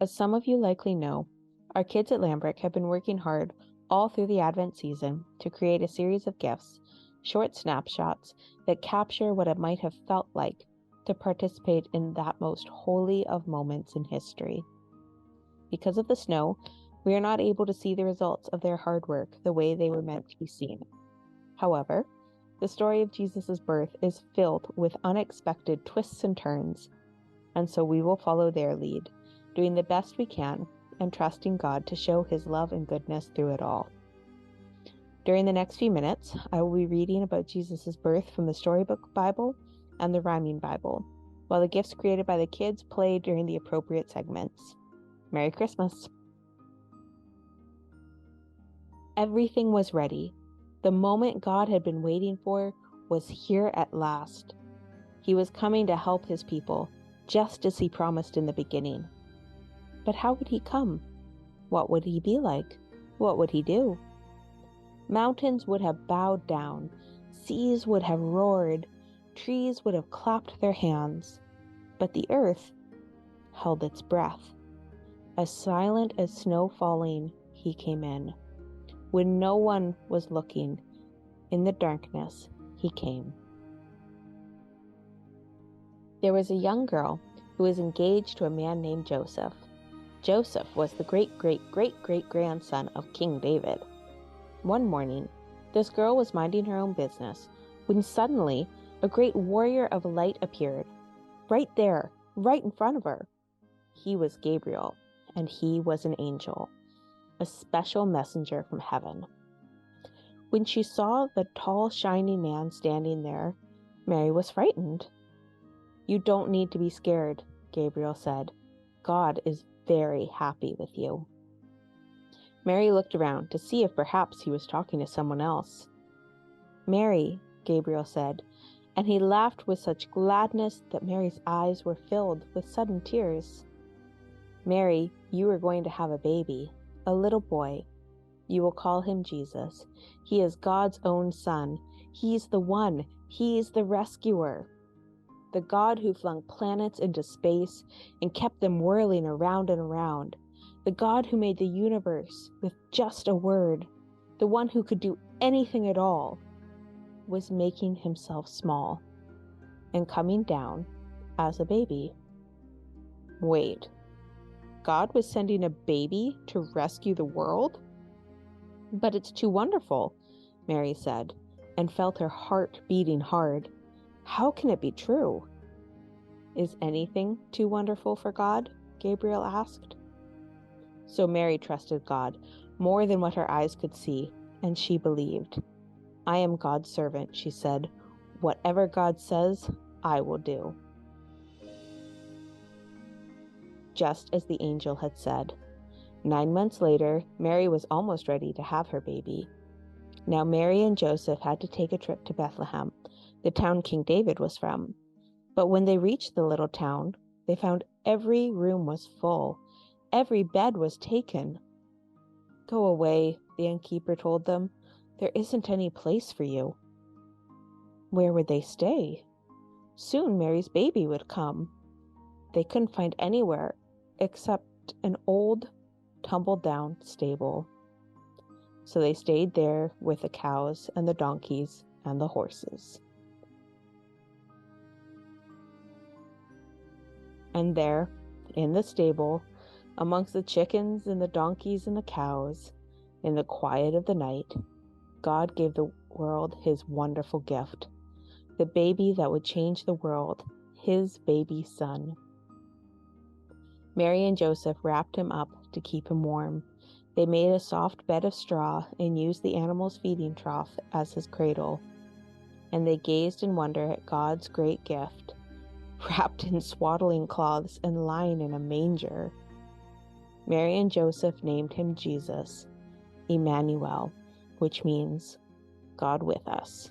As some of you likely know, our kids at Lambrick have been working hard all through the Advent season to create a series of gifs, short snapshots that capture what it might have felt like to participate in that most holy of moments in history. Because of the snow, we are not able to see the results of their hard work the way they were meant to be seen. However, the story of Jesus' birth is filled with unexpected twists and turns, and so we will follow their lead, doing the best we can and trusting God to show His love and goodness through it all. During the next few minutes, I will be reading about Jesus' birth from the Storybook Bible and the Rhyming Bible, while the gifs created by the kids play during the appropriate segments. Merry Christmas! Everything was ready. The moment God had been waiting for was here at last. He was coming to help His people, just as He promised in the beginning. But how would He come? What would He be like? What would He do? Mountains would have bowed down, seas would have roared, trees would have clapped their hands, but the earth held its breath. As silent as snow falling, He came in. When no one was looking, in the darkness, He came. There was a young girl who was engaged to a man named Joseph. Joseph was the great-great-great-great-grandson of King David. One morning, this girl was minding her own business when suddenly a great warrior of light appeared, right there, right in front of her. He was Gabriel, and he was an angel, a special messenger from heaven. When she saw the tall, shining man standing there, Mary was frightened. "You don't need to be scared," Gabriel said. "God is very happy with you." Mary looked around to see if perhaps he was talking to someone else. "Mary," Gabriel said, and he laughed with such gladness that Mary's eyes were filled with sudden tears. "Mary, you are going to have a baby, a little boy. You will call him Jesus. He is God's own son. He's the one. He's the rescuer. The God who flung planets into space and kept them whirling around and around. The God who made the universe with just a word. The one who could do anything at all, was making Himself small and coming down as a baby." Wait, God was sending a baby to rescue the world? "But it's too wonderful," Mary said, and felt her heart beating hard. "How can it be true?" "Is anything too wonderful for God?" Gabriel asked. So Mary trusted God more than what her eyes could see, and she believed. "I am God's servant," she said. "Whatever God says, I will do." Just as the angel had said. 9 months later, Mary was almost ready to have her baby. Now Mary and Joseph had to take a trip to Bethlehem, the town King David was from. But when they reached the little town, they found every room was full. Every bed was taken. "Go away," the innkeeper told them. "There isn't any place for you." Where would they stay? Soon Mary's baby would come. They couldn't find anywhere except an old, tumble-down stable. So they stayed there with the cows and the donkeys and the horses. And there, in the stable, amongst the chickens and the donkeys and the cows, in the quiet of the night, God gave the world His wonderful gift, the baby that would change the world, His baby son. Mary and Joseph wrapped Him up to keep Him warm. They made a soft bed of straw and used the animal's feeding trough as His cradle. And they gazed in wonder at God's great gift, wrapped in swaddling cloths and lying in a manger. Mary and Joseph named Him Jesus, Emmanuel, which means God with us,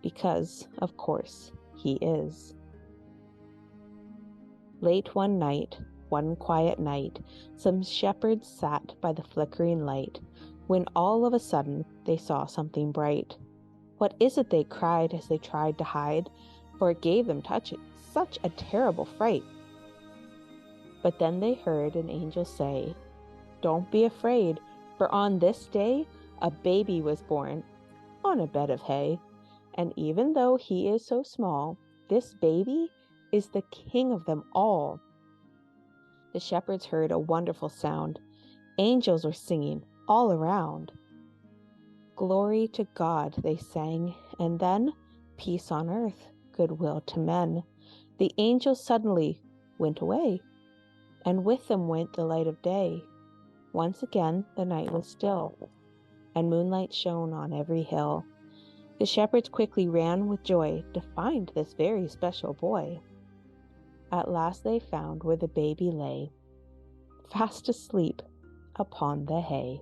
because, of course, He is. Late one night, one quiet night, some shepherds sat by the flickering light, when all of a sudden they saw something bright. "What is it?" they cried as they tried to hide, for it gave them such a terrible fright. But then they heard an angel say, "Don't be afraid, for on this day a baby was born on a bed of hay. And even though he is so small, this baby is the king of them all." The shepherds heard a wonderful sound. Angels were singing all around. "Glory to God," they sang, and then, "Peace on earth, goodwill to men." The angels suddenly went away, and with them went the light of day. Once again the night was still, and moonlight shone on every hill. The shepherds quickly ran with joy to find this very special boy. At last they found where the baby lay, fast asleep upon the hay.